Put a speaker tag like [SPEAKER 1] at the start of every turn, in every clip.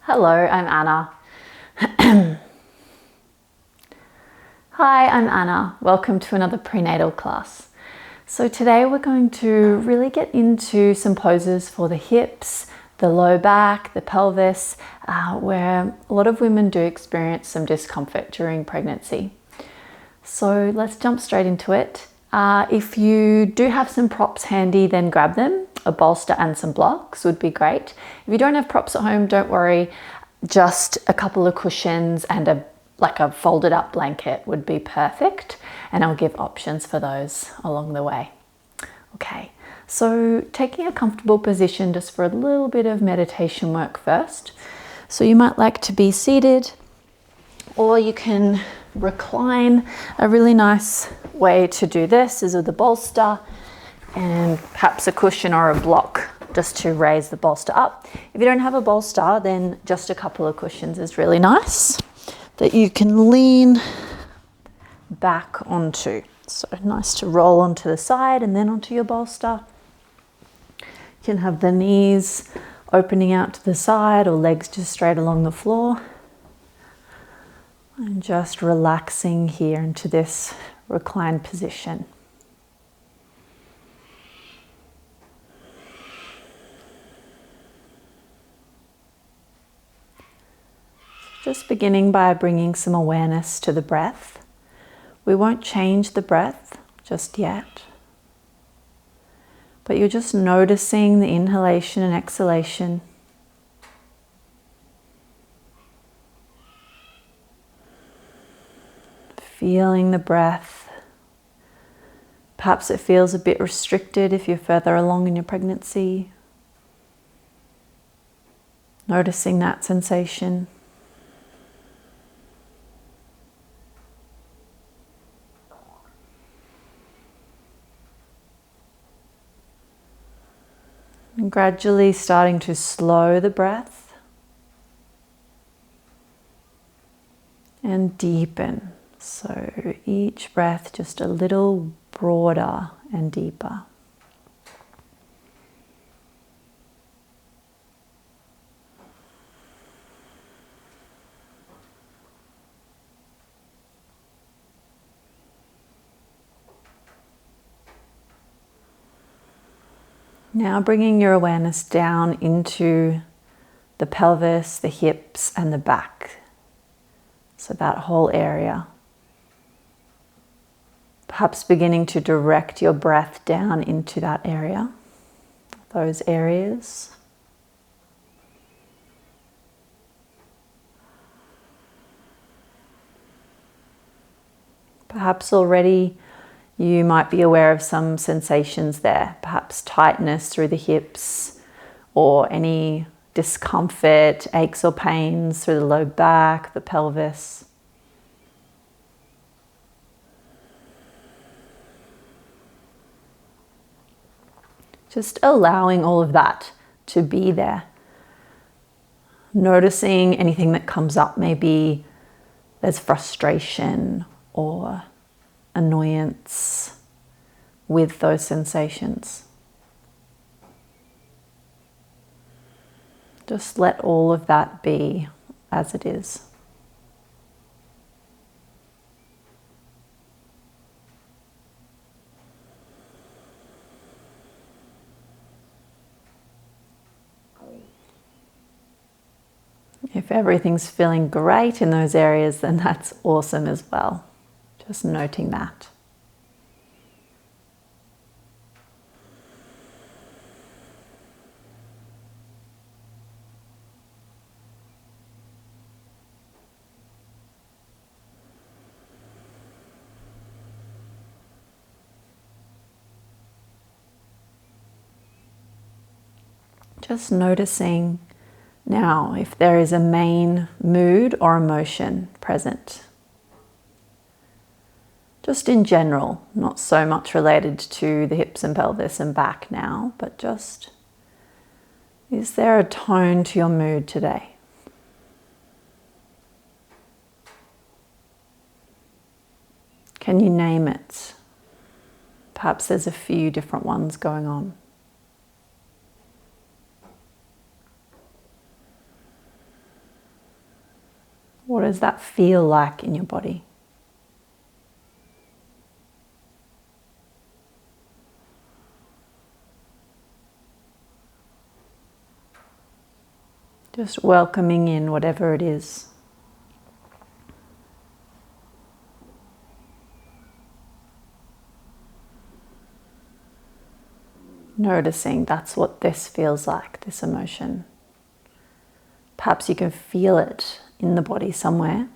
[SPEAKER 1] Hello, I'm Anna. Hi, I'm Anna. Welcome to another prenatal class. So today we're going to really get into some poses for the hips, the low back, the pelvis, where a lot of women do experience some discomfort during pregnancy. So let's jump straight into it. If you do have some props handy, then grab them. A bolster and some blocks would be great. If you don't have props at home, don't worry. Just a couple of cushions and a folded up blanket would be perfect. And I'll give options for those along the way. Okay, so taking a comfortable position just for a little bit of meditation work first. So you might like to be seated, or you can recline. A really nice way to do this is with a bolster and perhaps a cushion or a block just to raise the bolster up. If you don't have a bolster, then just a couple of cushions is really nice that you can lean back onto. So nice to roll onto the side and then onto your bolster. You can have the knees opening out to the side or legs just straight along the floor. And just relaxing here into this reclined position. Just beginning by bringing some awareness to the breath. We won't change the breath just yet, but you're just noticing the inhalation and exhalation. Feeling the breath. Perhaps it feels a bit restricted if you're further along in your pregnancy. Noticing that sensation. And gradually starting to slow the breath and deepen. So each breath just a little broader and deeper. Now bringing your awareness down into the pelvis, the hips, and the back. So that whole area. Perhaps beginning to direct your breath down into that area, those areas. Perhaps already you might be aware of some sensations there, perhaps tightness through the hips or any discomfort, aches or pains through the low back, the pelvis. Just allowing all of that to be there. Noticing anything that comes up, maybe there's frustration or annoyance with those sensations. Just let all of that be as it is. If everything's feeling great in those areas, then that's awesome as well. Just noting that. Just noticing now if there is a main mood or emotion present. Just in general, not so much related to the hips and pelvis and back now, but just, is there a tone to your mood today? Can you name it? Perhaps there's a few different ones going on. does that feel like in your body? Just welcoming in whatever it is. Noticing that's what this feels like, this emotion. Perhaps you can feel it in the body somewhere.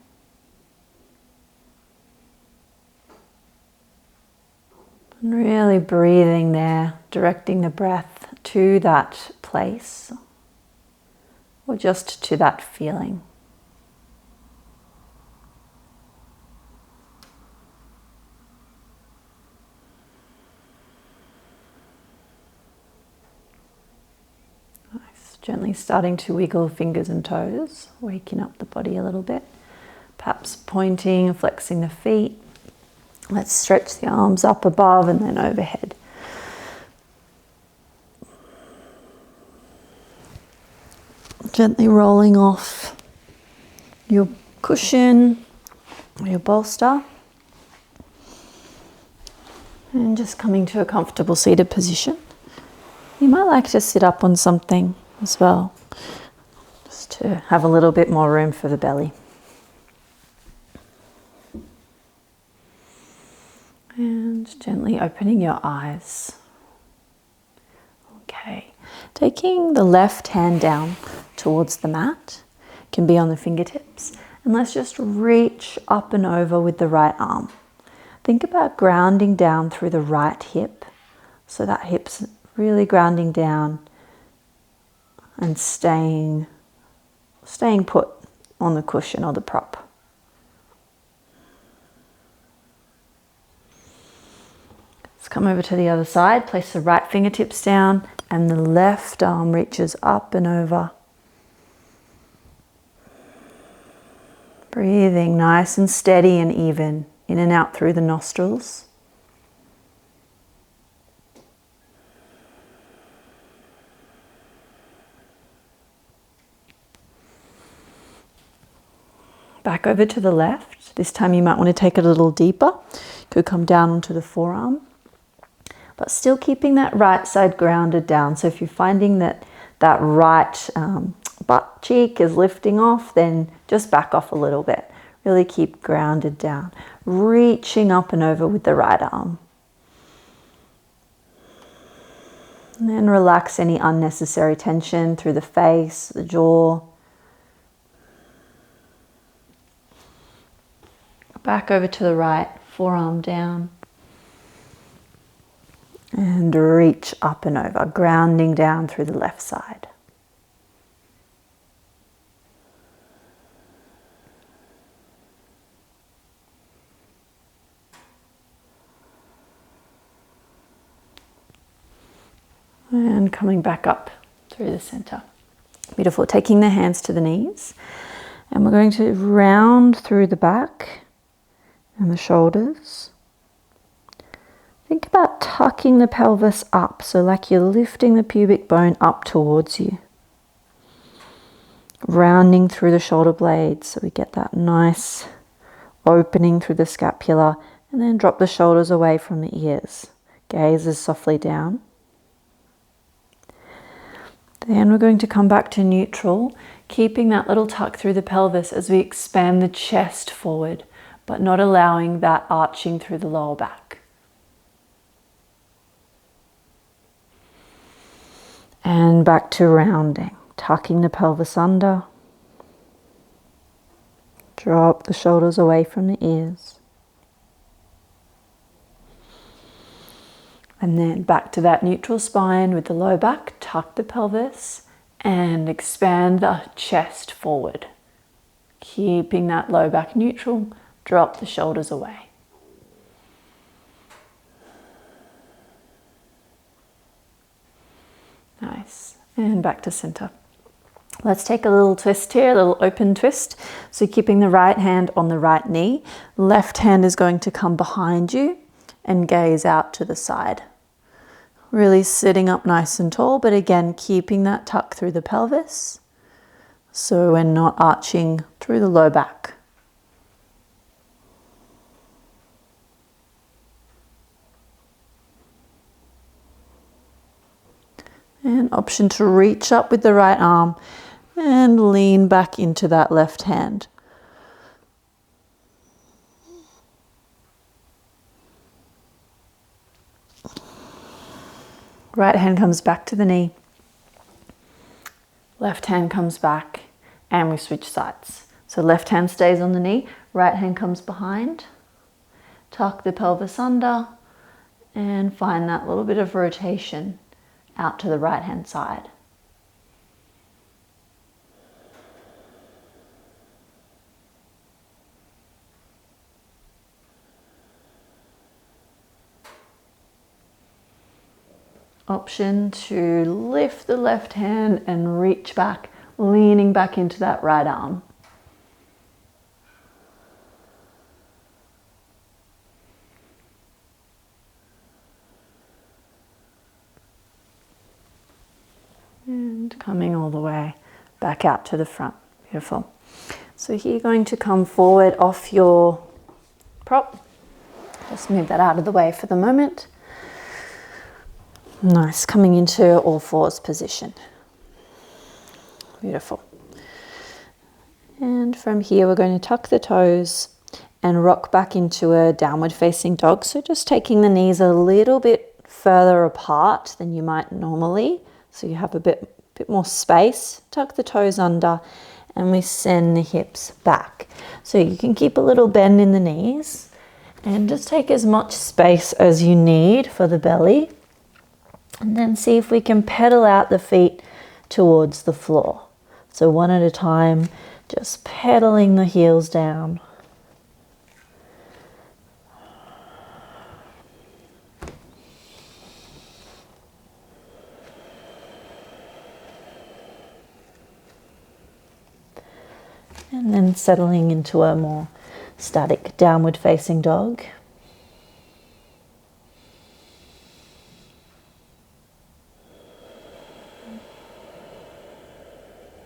[SPEAKER 1] And really breathing there, directing the breath to that place or just to that feeling. Gently starting to wiggle fingers and toes, waking up the body a little bit. Perhaps pointing, flexing the feet. Let's stretch the arms up above and then overhead. Gently rolling off your cushion or your bolster. And just coming to a comfortable seated position. You might like to sit up on something as well, just to have a little bit more room for the belly. And gently opening your eyes. Okay, taking the left hand down towards the mat, can be on the fingertips, and let's just reach up and over with the right arm. Think about grounding down through the right hip, so that hip's really grounding down and staying put on the cushion or the prop. Let's come over to the other side. Place the right fingertips down and the left arm reaches up and over. Breathing nice and steady and even in and out through the nostrils. Back over to the left. This time you might want to take it a little deeper. Could come down onto the forearm, but still keeping that right side grounded down. So if you're finding that right butt cheek is lifting off, then just back off a little bit. Really keep grounded down. Reaching up and over with the right arm. And then relax any unnecessary tension through the face, the jaw. Back over to the right, forearm down. And reach up and over, grounding down through the left side. And coming back up through the center. Beautiful. Taking the hands to the knees. And we're going to round through the back and the shoulders. Think about tucking the pelvis up, so like you're lifting the pubic bone up towards you. Rounding through the shoulder blades, so we get that nice opening through the scapula, and then drop the shoulders away from the ears. Gazes softly down. Then we're going to come back to neutral, keeping that little tuck through the pelvis as we expand the chest forward, but not allowing that arching through the lower back. And back to rounding, tucking the pelvis under. Drop the shoulders away from the ears. And then back to that neutral spine with the low back, tuck the pelvis and expand the chest forward. Keeping that low back neutral, drop the shoulders away. Nice. And back to center. Let's take a little twist here, a little open twist. So keeping the right hand on the right knee, left hand is going to come behind you and gaze out to the side. Really sitting up nice and tall, but again, keeping that tuck through the pelvis. So we're not arching through the low back. And option to reach up with the right arm and lean back into that left hand. Right hand comes back to the knee. Left hand comes back and we switch sides. So left hand stays on the knee, right hand comes behind. Tuck the pelvis under and find that little bit of rotation out to the right hand side. Option to lift the left hand and reach back, leaning back into that right arm. And coming all the way back out to the front. Beautiful. So here you're going to come forward off your prop. Just move that out of the way for the moment. Nice, coming into all fours position. Beautiful. And from here we're going to tuck the toes and rock back into a downward facing dog. So just taking the knees a little bit further apart than you might normally. So you have a bit more space. Tuck the toes under and we send the hips back. So you can keep a little bend in the knees and just take as much space as you need for the belly. And then see if we can pedal out the feet towards the floor. So one at a time, just pedaling the heels down. And then settling into a more static downward facing dog.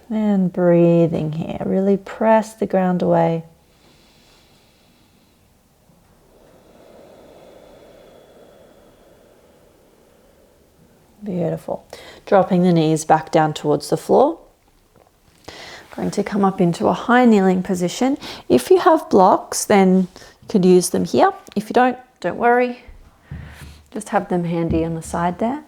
[SPEAKER 1] And breathing here, really press the ground away. Beautiful. Dropping the knees back down towards the floor. Going to come up into a high kneeling position. If you have blocks, then you could use them here. If you don't worry. Just have them handy on the side there.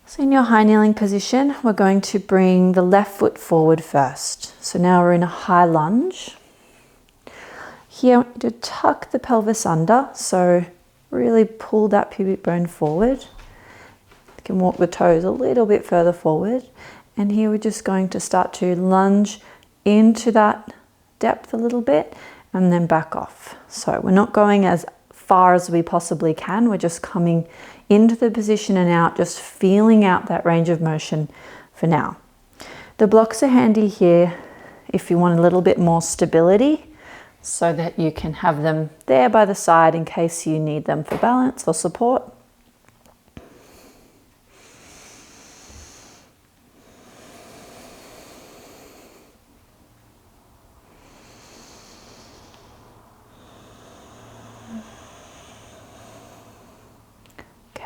[SPEAKER 1] So in your high kneeling position, we're going to bring the left foot forward first. So now we're in a high lunge. Here, I want you to tuck the pelvis under. So really pull that pubic bone forward. You can walk the toes a little bit further forward. And here we're just going to start to lunge into that depth a little bit and then back off. So we're not going as far as we possibly can. We're just coming into the position and out, just feeling out that range of motion for now. The blocks are handy here if you want a little bit more stability so that you can have them there by the side in case you need them for balance or support.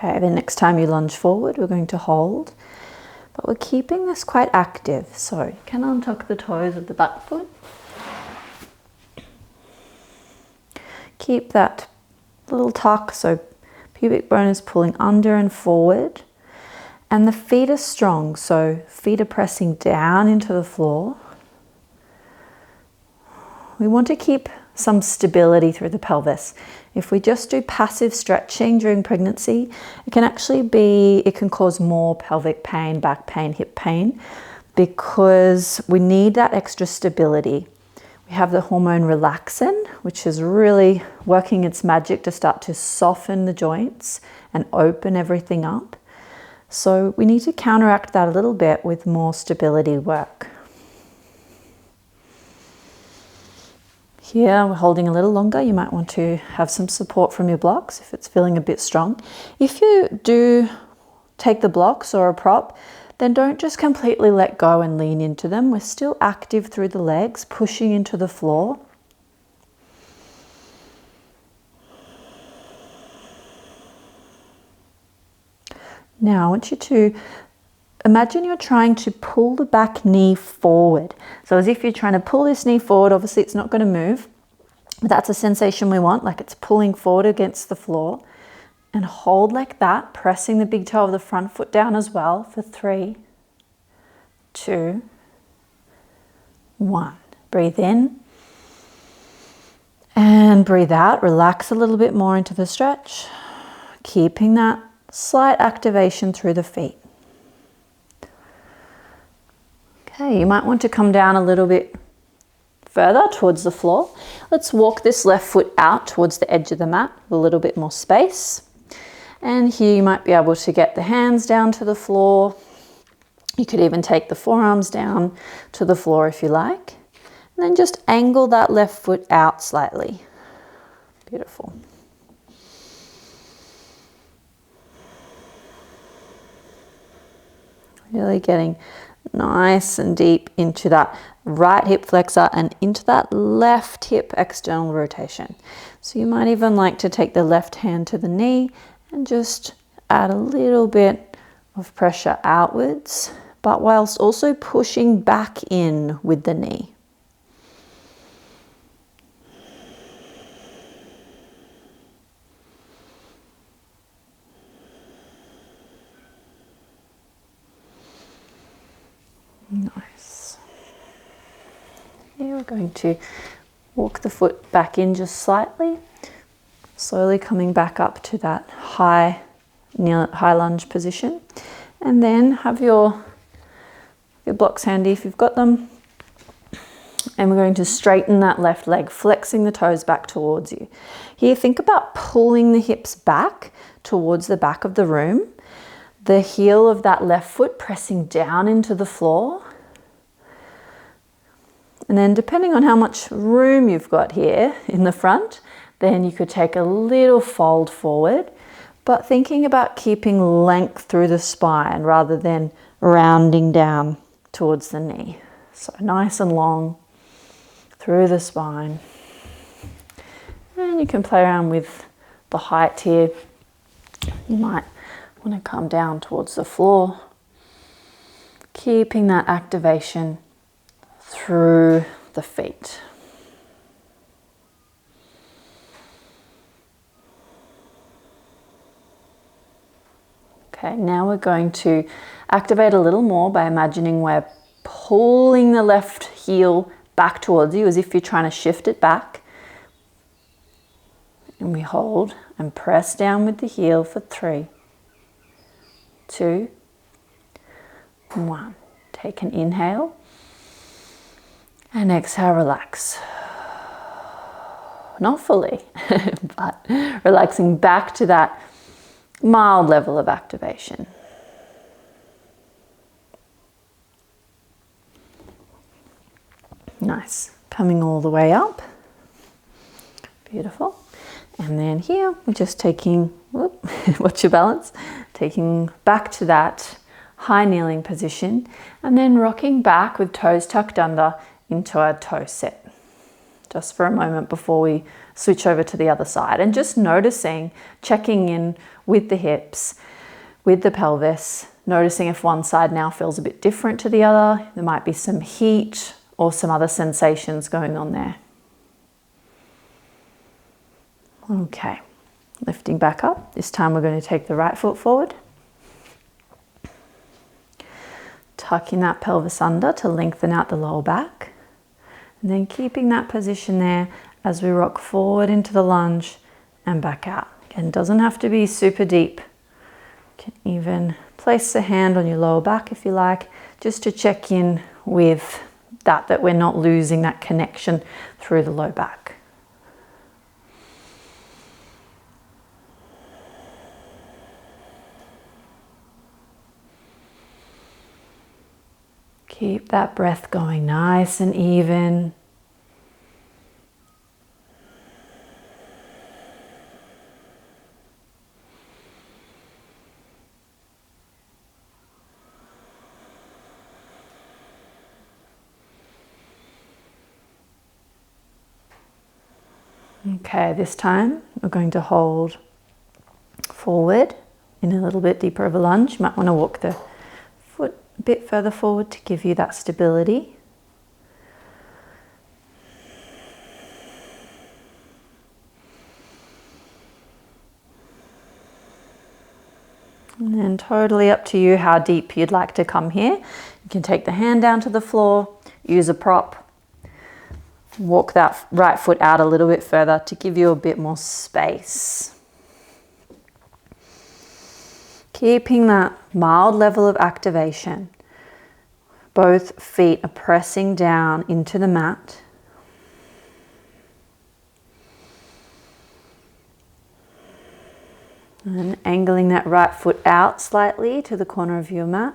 [SPEAKER 1] Okay, the next time you lunge forward, we're going to hold, but we're keeping this quite active. So you can untuck the toes of the back foot. Keep that little tuck, so pubic bone is pulling under and forward. And the feet are strong, so feet are pressing down into the floor. We want to keep some stability through the pelvis. If we just do passive stretching during pregnancy, it can cause more pelvic pain, back pain, hip pain, because we need that extra stability. We have the hormone relaxin, which is really working its magic to start to soften the joints and open everything up. So we need to counteract that a little bit with more stability work. Here we're holding a little longer. You might want to have some support from your blocks if it's feeling a bit strong. If you do take the blocks or a prop, then don't just completely let go and lean into them. We're still active through the legs, pushing into the floor. Now I want you to imagine you're trying to pull the back knee forward. So as if you're trying to pull this knee forward, obviously it's not going to move, but that's a sensation we want, like it's pulling forward against the floor. And hold like that, pressing the big toe of the front foot down as well for 3, 2, 1. Breathe in and breathe out. Relax a little bit more into the stretch, keeping that slight activation through the feet. Okay, you might want to come down a little bit further towards the floor. Let's walk this left foot out towards the edge of the mat with a little bit more space. And here you might be able to get the hands down to the floor. You could even take the forearms down to the floor if you like. And then just angle that left foot out slightly. Beautiful. Really getting nice and deep into that right hip flexor and into that left hip external rotation. So you might even like to take the left hand to the knee and just add a little bit of pressure outwards, but whilst also pushing back in with the knee. Nice. Here we're going to walk the foot back in just slightly, slowly coming back up to that high lunge position, and then have your blocks handy if you've got them, and we're going to straighten that left leg, flexing the toes back towards you. Here, think about pulling the hips back towards the back of the room, the heel of that left foot pressing down into the floor. And then depending on how much room you've got here in the front, then you could take a little fold forward, but thinking about keeping length through the spine rather than rounding down towards the knee. So nice and long through the spine. And you can play around with the height here. You might want to come down towards the floor, keeping that activation through the feet. Okay, now we're going to activate a little more by imagining we're pulling the left heel back towards you as if you're trying to shift it back. And we hold and press down with the heel for 3, 2, 1. Take an inhale and exhale, relax. Not fully, but relaxing back to that mild level of activation. Nice. Coming all the way up. Beautiful. And then here we're just taking, watch your balance, taking back to that high kneeling position and then rocking back with toes tucked under into our toe set. Just for a moment before we switch over to the other side, and just noticing, checking in with the hips, with the pelvis, noticing if one side now feels a bit different to the other. There might be some heat or some other sensations going on there. Okay, lifting back up. This time we're going to take the right foot forward, tucking that pelvis under to lengthen out the lower back, and then keeping that position there as we rock forward into the lunge and back out. Again, doesn't have to be super deep. You can even place a hand on your lower back if you like, just to check in with that we're not losing that connection through the low back. Keep that breath going nice and even. Okay, this time we're going to hold forward in a little bit deeper of a lunge. You might want to walk the foot bit further forward to give you that stability. And then totally up to you how deep you'd like to come here. You can take the hand down to the floor, use a prop, walk that right foot out a little bit further to give you a bit more space. Keeping that mild level of activation. Both feet are pressing down into the mat. And angling that right foot out slightly to the corner of your mat.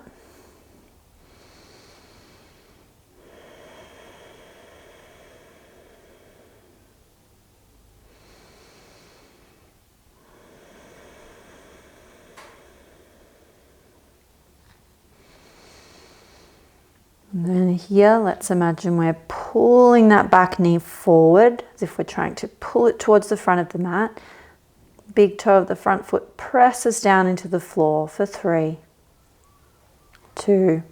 [SPEAKER 1] And then here, let's imagine we're pulling that back knee forward as if we're trying to pull it towards the front of the mat. Big toe of the front foot presses down into the floor for 3, 2,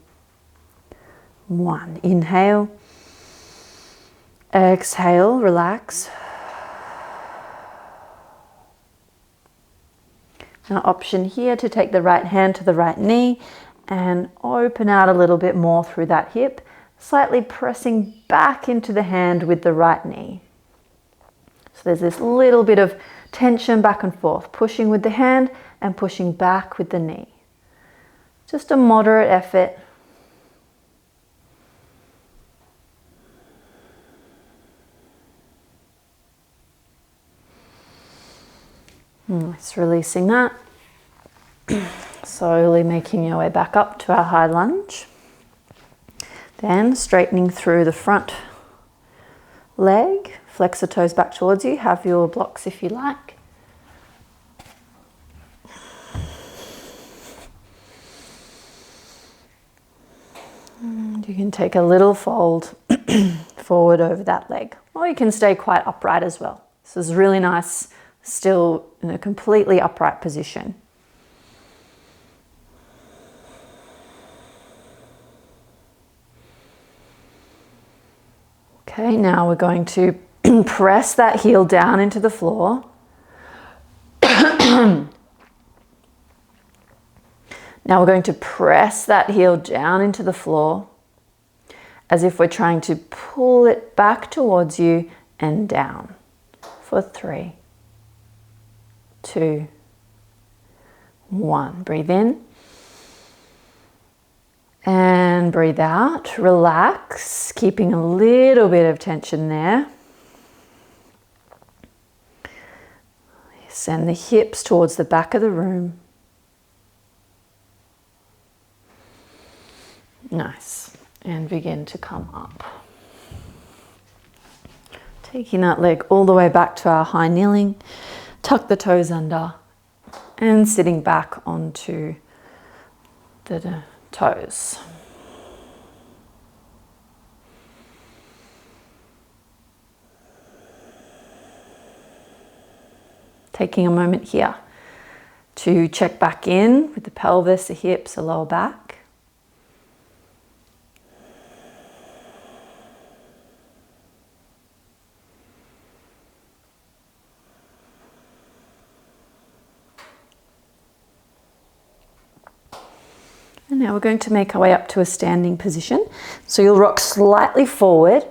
[SPEAKER 1] 1. Inhale. Exhale, relax. Now, option here to take the right hand to the right knee and open out a little bit more through that hip, slightly pressing back into the hand with the right knee. So there's this little bit of tension back and forth, pushing with the hand and pushing back with the knee. Just a moderate effort. Nice, releasing that. Slowly making your way back up to our high lunge. Then straightening through the front leg. Flex the toes back towards you. Have your blocks if you like. And you can take a little fold forward over that leg. Or you can stay quite upright as well. This is really nice, still in a completely upright position. Okay, now we're going to press that heel down into the floor. Now we're going to press that heel down into the floor as if we're trying to pull it back towards you and down for 3, 2, 1. Breathe in and breathe out. Relax, keeping a little bit of tension there. Send the hips towards the back of the room. Nice. And begin to come up. Taking that leg all the way back to our high kneeling. Tuck the toes under and sitting back onto the toes. Taking a moment here to check back in with the pelvis, the hips, the lower back. And now we're going to make our way up to a standing position. So you'll rock slightly forward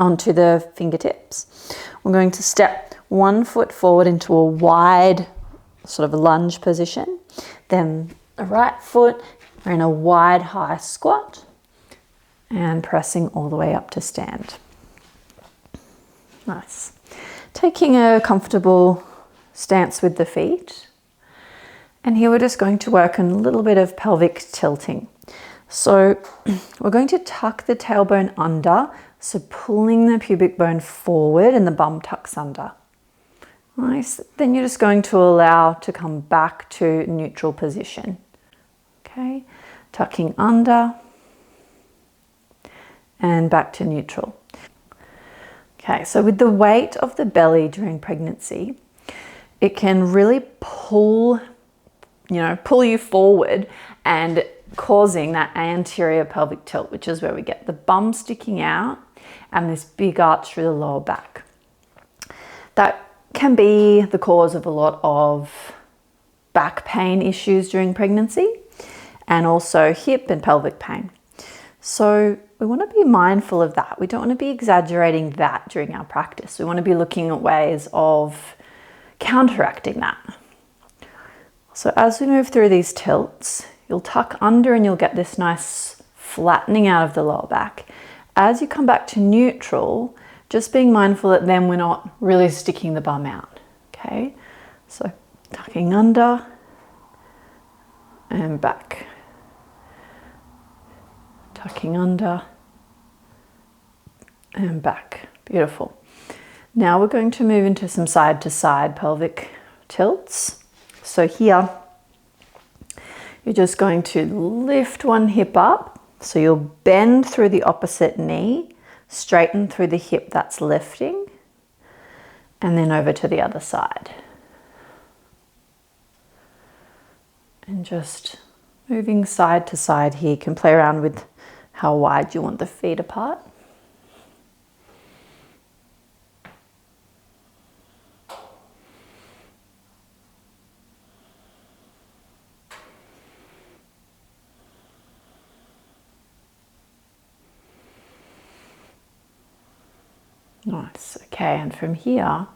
[SPEAKER 1] onto the fingertips. We're going to step 1 foot forward into a wide sort of lunge position. Then the right foot, we're in a wide high squat and pressing all the way up to stand. Nice. Taking a comfortable stance with the feet. And here we're just going to work on a little bit of pelvic tilting. So we're going to tuck the tailbone under, so pulling the pubic bone forward and the bum tucks under. Nice. Then you're just going to allow to come back to neutral position. Okay, tucking under and back to neutral. Okay, so with the weight of the belly during pregnancy, it can really pull you forward and causing that anterior pelvic tilt, which is where we get the bum sticking out and this big arch through the lower back. That can be the cause of a lot of back pain issues during pregnancy and also hip and pelvic pain. So we want to be mindful of that. We don't want to be exaggerating that during our practice. We want to be looking at ways of counteracting that. So as we move through these tilts, you'll tuck under and you'll get this nice flattening out of the lower back. As you come back to neutral, just being mindful that then we're not really sticking the bum out. Okay, so tucking under and back. Tucking under and back. Beautiful. Now we're going to move into some side to side pelvic tilts. So here, you're just going to lift one hip up. So you'll bend through the opposite knee, straighten through the hip that's lifting, and then over to the other side. And just moving side to side here. You can play around with how wide you want the feet apart. Nice. Okay, and from here,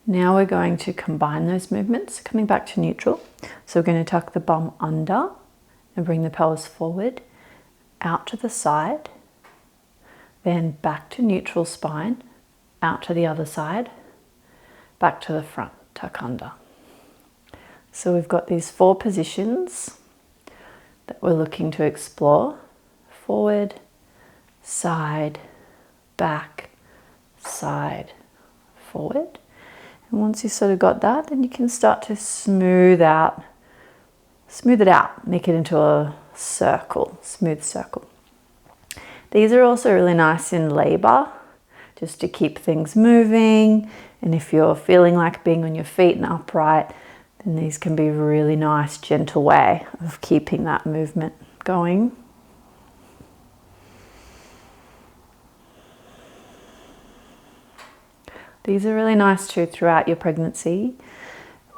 [SPEAKER 1] now we're going to combine those movements, coming back to neutral. So we're going to tuck the bum under and bring the pelvis forward, out to the side, then back to neutral spine, out to the other side, back to the front, tuck under. So we've got these 4 positions that we're looking to explore: forward, side, back, side, forward. And once you've sort of got that, then you can start to smooth it out, make it into a circle, smooth circle. These are also really nice in labor, just to keep things moving. And if you're feeling like being on your feet and upright, then these can be a really nice, gentle way of keeping that movement going. These are really nice too throughout your pregnancy,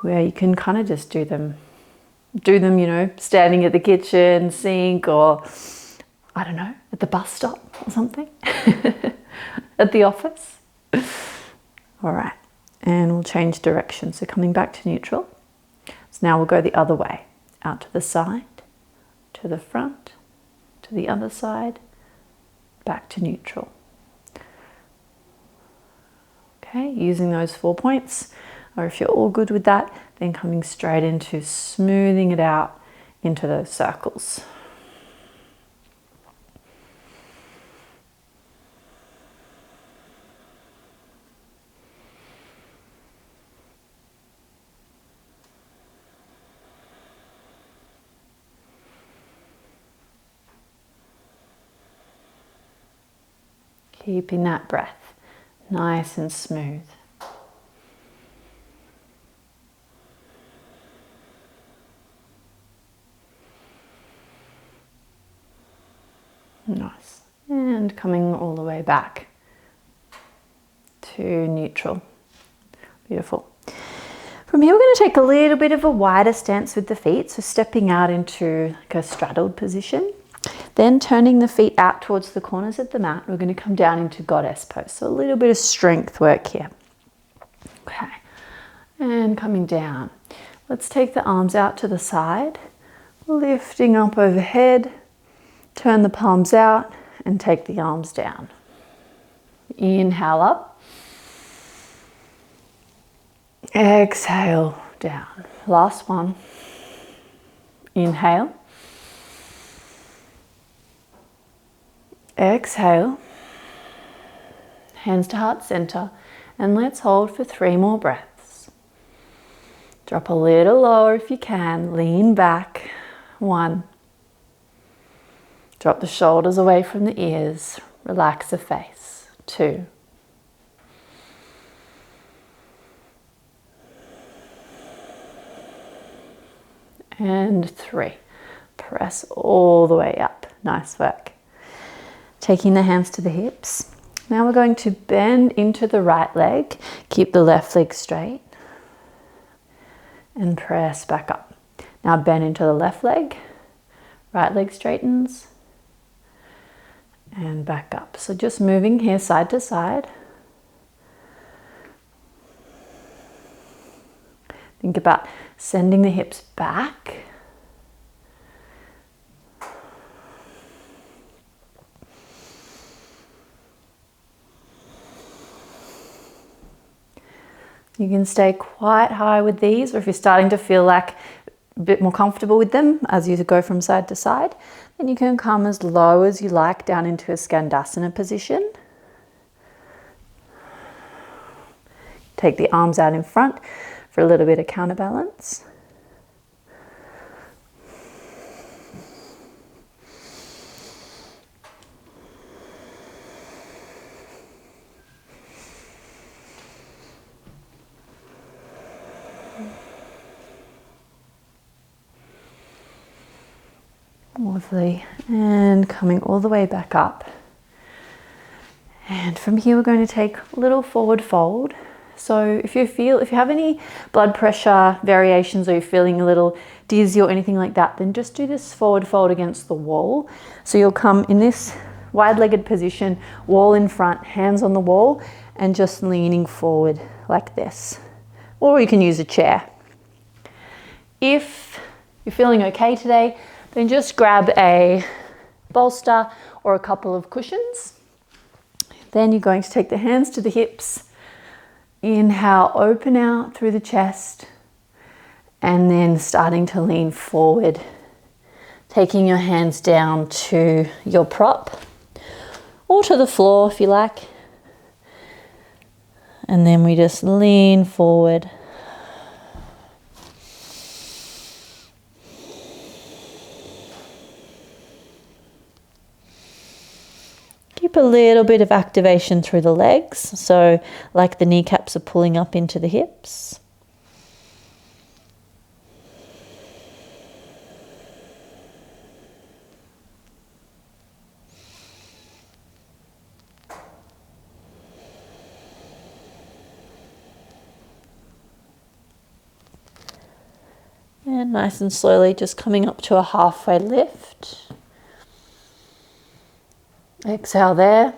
[SPEAKER 1] where you can kind of just do them, you know, standing at the kitchen sink, or I don't know, at the bus stop or something, at the office. All right, and we'll change direction. So coming back to neutral. So now we'll go the other way, out to the side, to the front, to the other side, back to neutral. Okay, using those 4 points, or if you're all good with that, then coming straight into smoothing it out into those circles. Keeping that breath nice and smooth. Nice. And coming all the way back to neutral. Beautiful. From here, we're going to take a little bit of a wider stance with the feet. So stepping out into like a straddled position. Then turning the feet out towards the corners of the mat, we're going to come down into goddess pose. So a little bit of strength work here. Okay, and coming down. Let's take the arms out to the side, lifting up overhead, turn the palms out and take the arms down. Inhale up. Exhale down. Last one. Inhale. Exhale, hands to heart center, and let's hold for 3 more breaths. Drop a little lower if you can, lean back. 1. Drop the shoulders away from the ears, relax the face. 2. And 3. press all the way up. Nice work. Taking the hands to the hips. Now we're going to bend into the right leg. Keep the left leg straight. And press back up. Now bend into the left leg. Right leg straightens. And back up. So just moving here side to side. Think about sending the hips back. You can stay quite high with these, or if you're starting to feel like a bit more comfortable with them as you go from side to side, then you can come as low as you like down into a Skandasana position. Take the arms out in front for a little bit of counterbalance. Lovely. And coming all the way back up. And from here we're going to take a little forward fold. So if you have any blood pressure variations, or you're feeling a little dizzy or anything like that, then just do this forward fold against the wall. So you'll come in this wide-legged position, wall in front, hands on the wall, and just leaning forward like this. Or you can use a chair. If you're feeling okay today, then just grab a bolster or a couple of cushions. Then you're going to take the hands to the hips. Inhale, open out through the chest, and then starting to lean forward. Taking your hands down to your prop or to the floor if you like. And then we just lean forward. Keep a little bit of activation through the legs, so like the kneecaps are pulling up into the hips. And nice and slowly just coming up to a halfway lift. Exhale there.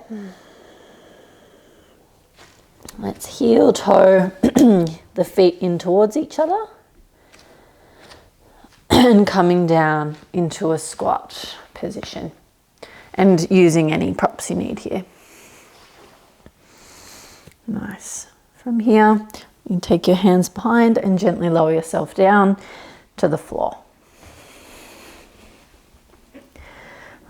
[SPEAKER 1] Let's heel toe the feet in towards each other. And coming down into a squat position. And using any props you need here. Nice. From here, you can take your hands behind and gently lower yourself down to the floor.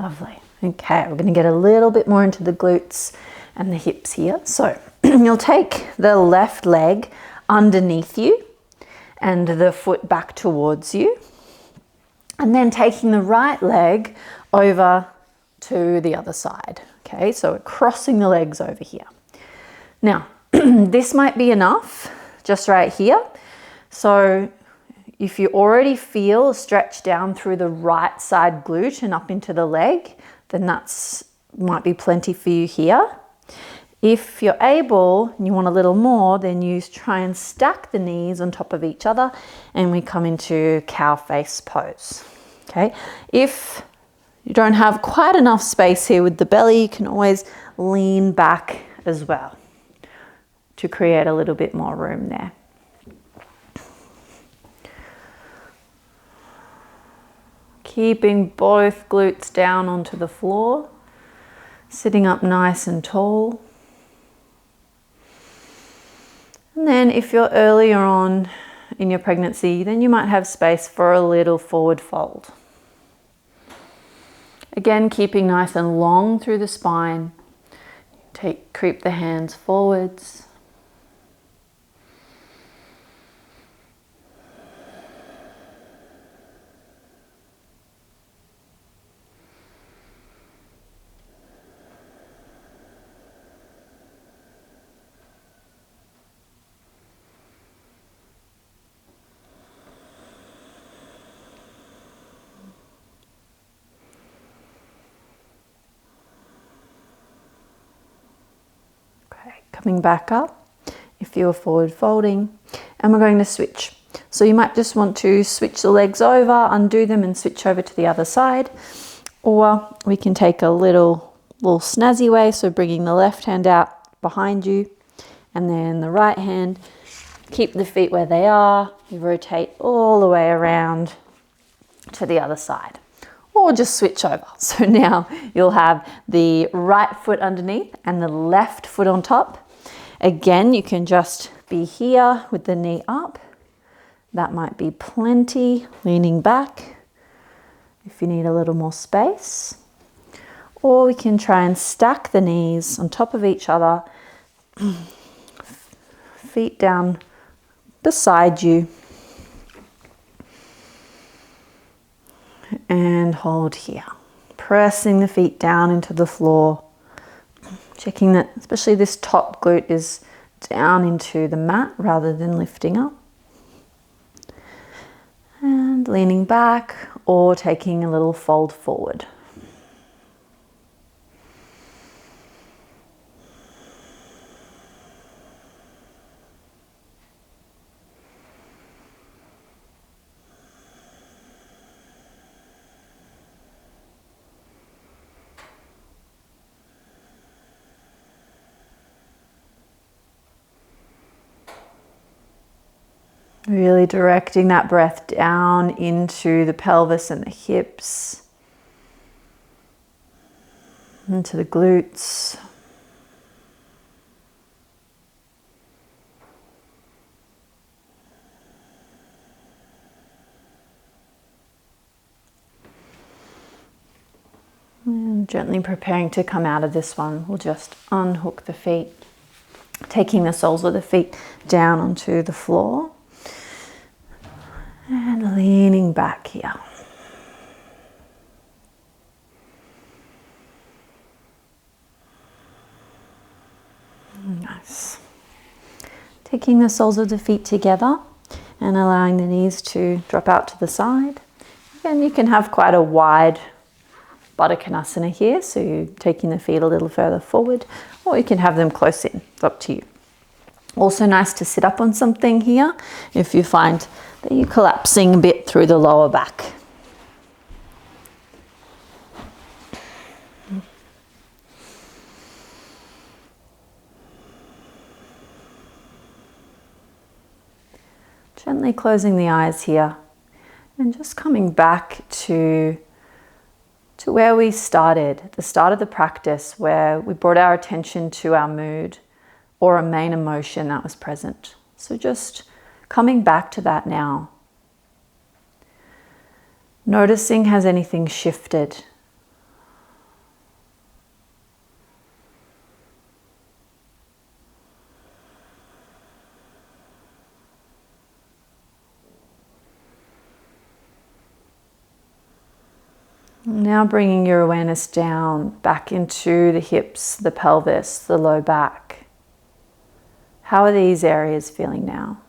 [SPEAKER 1] Lovely. Okay, we're going to get a little bit more into the glutes and the hips here. So you'll take the left leg underneath you and the foot back towards you. And then taking the right leg over to the other side. Okay, so we're crossing the legs over here. Now, this might be enough just right here. So if you already feel a stretch down through the right side glute and up into the leg, then that's might be plenty for you here. If you're able and you want a little more, then you try and stack the knees on top of each other and we come into cow face pose. Okay, if you don't have quite enough space here with the belly, you can always lean back as well to create a little bit more room there. Keeping both glutes down onto the floor, sitting up nice and tall. And then if you're earlier on in your pregnancy, then you might have space for a little forward fold. Again, keeping nice and long through the spine. Creep the hands forwards. Okay, coming back up if you're forward folding, and we're going to switch. So you might just want to switch the legs over, undo them and switch over to the other side, or we can take a little snazzy way, so bringing the left hand out behind you and then the right hand, keep the feet where they are, you rotate all the way around to the other side, or just switch over. So now you'll have the right foot underneath and the left foot on top. Again, you can just be here with the knee up. That might be plenty, leaning back if you need a little more space. Or we can try and stack the knees on top of each other, feet down beside you, and hold here. Pressing the feet down into the floor, checking that especially this top glute is down into the mat rather than lifting up. And leaning back or taking a little fold forward. Really directing that breath down into the pelvis and the hips, into the glutes. And gently preparing to come out of this one, we'll just unhook the feet, taking the soles of the feet down onto the floor. And leaning back here. Nice. Taking the soles of the feet together and allowing the knees to drop out to the side. Again, you can have quite a wide Baddha Konasana here, so you're taking the feet a little further forward, or you can have them close in. It's up to you. Also nice to sit up on something here if you find that you're collapsing a bit through the lower back. Gently closing the eyes here and just coming back to where we started, at the start of the practice, where we brought our attention to our mood or a main emotion that was present. So just coming back to that now. Noticing, has anything shifted? Now bringing your awareness down, back into the hips, the pelvis, the low back. How are these areas feeling now?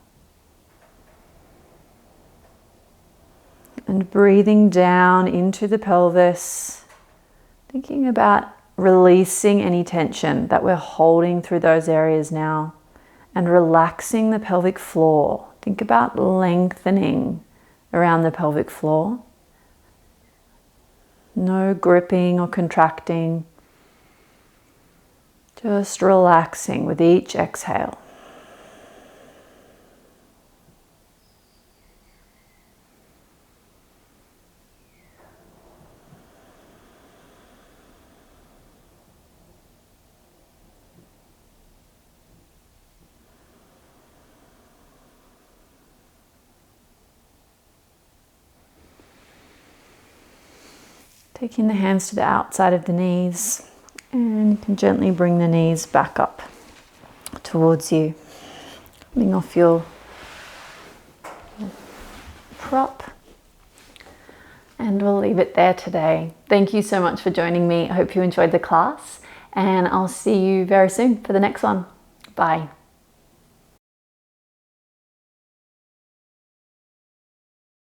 [SPEAKER 1] And breathing down into the pelvis, thinking about releasing any tension that we're holding through those areas now, and relaxing the pelvic floor. Think about lengthening around the pelvic floor. No gripping or contracting, just relaxing with each exhale. Taking the hands to the outside of the knees, and you can gently bring the knees back up towards you, coming off your prop. And we'll leave it there today. Thank you so much for joining me. I hope you enjoyed the class, and I'll see you very soon for the next one. Bye.